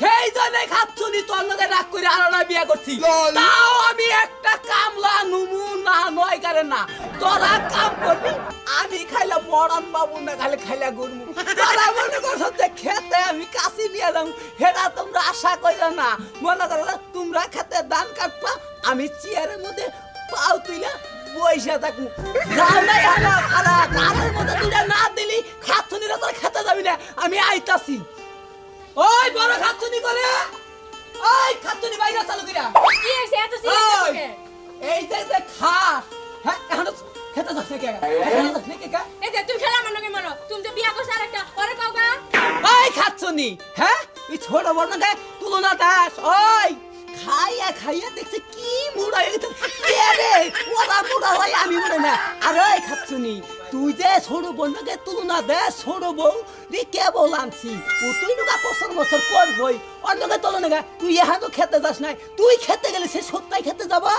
সেই জন্য খাচ্ছুনি তোর লগে রাগ করে আলাদা বিয়া করছি তাও আমি একটা কামলা নুমু না নয় করে না তোরা কাম করবি আমি খাইলা মরণ বাবু না খাইলা গুরমু তোরা মনে করছ যে খেতে আমি কাশি নিয়ে যাবো সেটা তোমরা আশা করো না মনে করো তোমরা খেতে ধান কাটবা আমি চেয়ারের মধ্যে পাও তুইলা বইসা থাকবো যাও নাই আমার খালা কারের মধ্যে তুইটা না দিলি খাচ্ছুনিরা তোর খেতে যাবি না আমি আইতাছি ওই বড় খাচ্ছুনি করে ওই খাচ্ছুনি বাইরে চালু কইরা কি হইছে এত সিরিয়াস এই যে খা হ্যাঁ এখন খেতে যাস না কে এখন যাস না কে এই যে তুমি খেলা মনে মানো তুমি যে বিয়া করছ আরেকটা ওরে কাউকা ওই খাচ্ছুনি হ্যাঁ এই ছোট বড় না তুলনা দাস ওই খাইয়া খাইয়া দেখছে কি মুড়া হইছে কে রে ওরা মুড়া হই আমি মুড়া না আরে ওই খাচ্ছুনি তুই যে ছোট বড়কে তুলনা দে ছোট বউ রে কে বলানছি ও তুই নুকা বছর বছর করবই অন্যকে তুলনা তুই এখানে খেতে যাস না তুই খেতে গেলে সে সত্যাই খেতে যাবা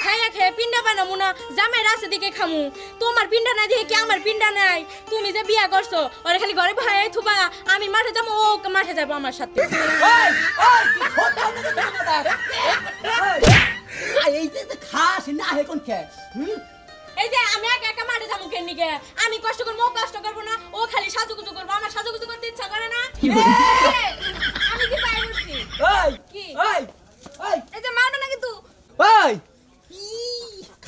খাইয়া খেয়ে পিন্ডা বানামু না জামাই রাস্তা দিকে খামু তোমার পিন্ডা নাই দেখে কি আমার পিন্ডা নাই তুমি যে বিয়া করছো ওরে খালি ঘরে ভাই থুবা আমি মাঠে যাবো ও মাঠে যাবো আমার সাথে ওই ওই ছোট বড়কে এই যে খাস না হে কোন খে এই যে আমি একা একা মাঠে যাবো কেন নিকে আমি কষ্ট করবো ও কষ্ট করবো না ও খালি সাজুগুজু করবো আমার সাজুগুজু করতে ইচ্ছা করে না আমি কি পাই বলছি ওই কি ওই ওই এই যে মারবে না কিন্তু ওই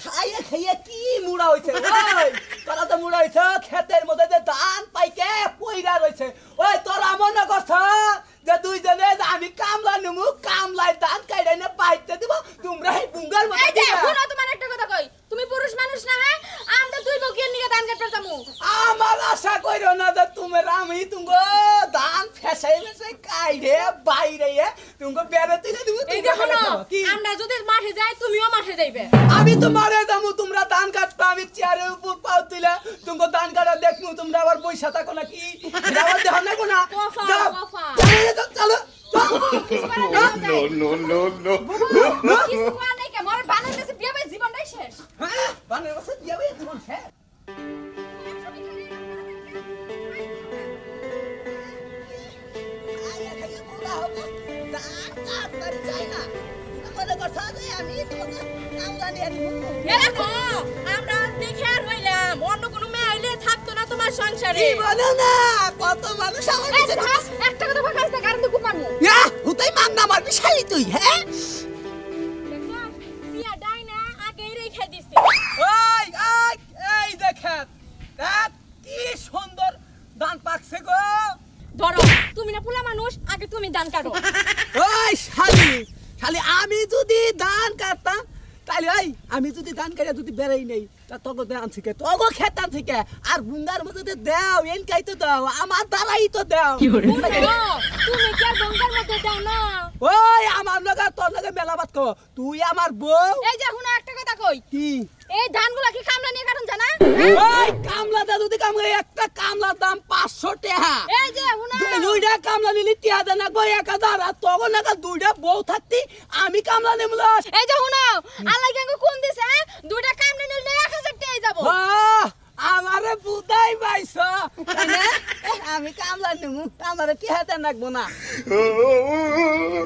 খাইয়া খাইয়া কি মুড়া হইছে ওই তোরা তো মুড়া হইছে ক্ষেতের মধ্যে যে ধান পাইকে পইরা রইছে ওই তোরা মনে করছ যে দুইজনে আমি কামলা নিমু কামলাই ধান কাইড়ে না পাইতে দিব তোমরা এই বুঙ্গার মধ্যে এই যে শুনো তোমার একটা কথা কই তুমি পুরুষ মানুষ না হ্যাঁ আমরা তুই বকিয়ে নিয়ে ধান কাটতে যামু আমার আশা কইরো না যে তুমি আমি তুমগো ধান ফেসাই ফেসাই কাইড়ে বাইরে তুমগো বেরে তুলে দিব এই যে শুনো আমরা যদি মাঠে যাই তুমিও মাঠে যাইবে আমি তো মারে যামু তোমরা ধান কাটবা আমি চেয়ারের উপর পাও তুলে তুমগো ধান কাটা দেখমু তোমরা আবার পয়সা থাকো নাকি আবার দেখো না কোনা চলো নো কিছু নাই কে মোর বানের কাছে বিয়ে ভাই জীবনটাই শেষ হ্যাঁ বানের কাছে বিয়ে ভাই জীবন শেষ আমরা দেখে আর হইলাম অন্য কোনো মেয়ে আইলে থাকতো না তোমার সংসারে বলো না কত মানুষ আমার কাছে একটা কথা ভাগাইছ না কারণ তো খুব মানমু হুতাই মান না আমার বিশালি তুই হ্যাঁ দেখো সিয়া ডাইনা আগেই রেখে দিছে ওই ওই এই দেখেন দেখ কি সুন্দর ধান পাকছে গো ধরো তুমি না পোলা মানুষ আগে তুমি ধান কাটো ওই শালি শালি আমি যদি ধান কাটতাম তাহলে ওই আমি যদি ধান কাটা যদি বেরাই নেই তা তগো ধান থেকে তগো খেতাম থেকে আর বুঙ্গার মধ্যে দাও এনকাই তো দাও আমার দ্বারাই তো দাও তুমি কি আর গঙ্গার মধ্যে দাও না ওই আমার লগা তোর লগে মেলাবাত কো তুই আমার বউ এই যে হুনা একটা কথা কই কি এই ধানগুলা কি কামলা নিয়ে কাটুন জানা ওই কামলা দা যদি কামলা একটা কামলার দাম 500 টাকা এই যে হুনা দুইটা কামলা নিলি টিয়া দেন না 1000 আর তগো নাকা দুইটা বউ থাকতি আমি কামলা নেমলা এই যে হুনা আল্লাহ কেন কোন দিছে দুইটা কামলা নিলে 1000 টাকাই যাব আমারে বুদাই পাইছো আমি কামলা নেমু আমারে টিয়া দেন লাগবো না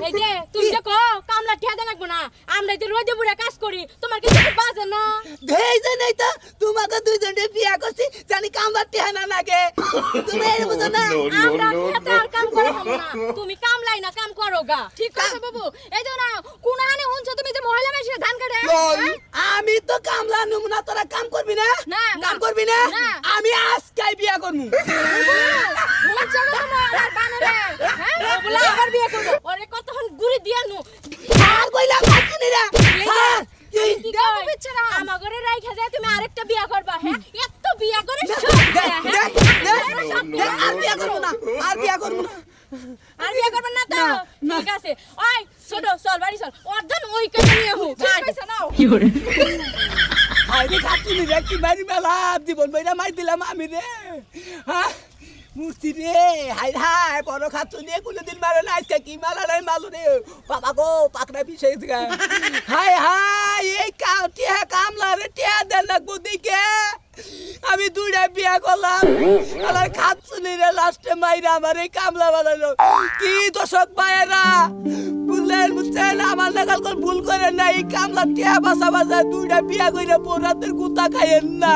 এই যে তুমি যে কো কামলা টিয়া দেন লাগবো না আমরা যে রোদে বুড়া কাজ করি তোমার কিছু বাজে না দেই যে নাই তো তোমাকে দুইজনে বিয়া করছি জানি কামলা টিয়া না লাগে তুমি এই বুঝো না আমরা খেতে আর কাম করব না তুমি কামলাই না কাম করো গা ঠিক আছে বাবু এই যে না কোনহানে হুনছো তুমি যে মহিলা মানুষের ধান কাটে আমি তো কামলা নেমু না তোরা কাম করবি না কাম করবি না আমি আজকাই বিয়া করমু লজ্জা করো না আর বানরে হ্যাঁ বলা আবার বিয়ে করব ওরে কতক্ষণ গুড়ি দিয়া নু আর কইলা কাটনি রে স্যার কি দেব বিচরা আমাগরে রাইখা যায় তুমি আরেকটা বিয়া করবা হ্যাঁ এত বিয়া করে আর বিয়া করব না আর বিয়া করব না আর বিয়া করবেন না তো ঠিক আছে ওই ছোট চল বাড়ি চল অর্ধন ওই কাছে নিয়ে হো পয়সা নাও কি করে আইরে কাটনি রে কি বাড়ি মেলা জীবন বইরা মাই দিলাম আমি রে হ্যাঁ মূর্তি রে হাই হাই বড় খাচ্ছ নিয়ে কোনদিন মারে না আজকে কি মারা নাই মালু রে বাবা গো পাকনা বিষয় হাই হাই এই টিয়া কামলা রে টিয়া দেন লাগবো দিকে আমি দুইটা বিয়া করলাম আমার খাচ্ছুনিরে লাস্টে মাইরা আমার এই কামলা বানালো কি দর্শক ভাইয়েরা বুঝলেন আমার নাগাল কোন ভুল করেন না এই কামলা টিয়া বাসা বাসা দুইটা বিয়া কইরা বউ রাতের কুত্তা খাইয়েন না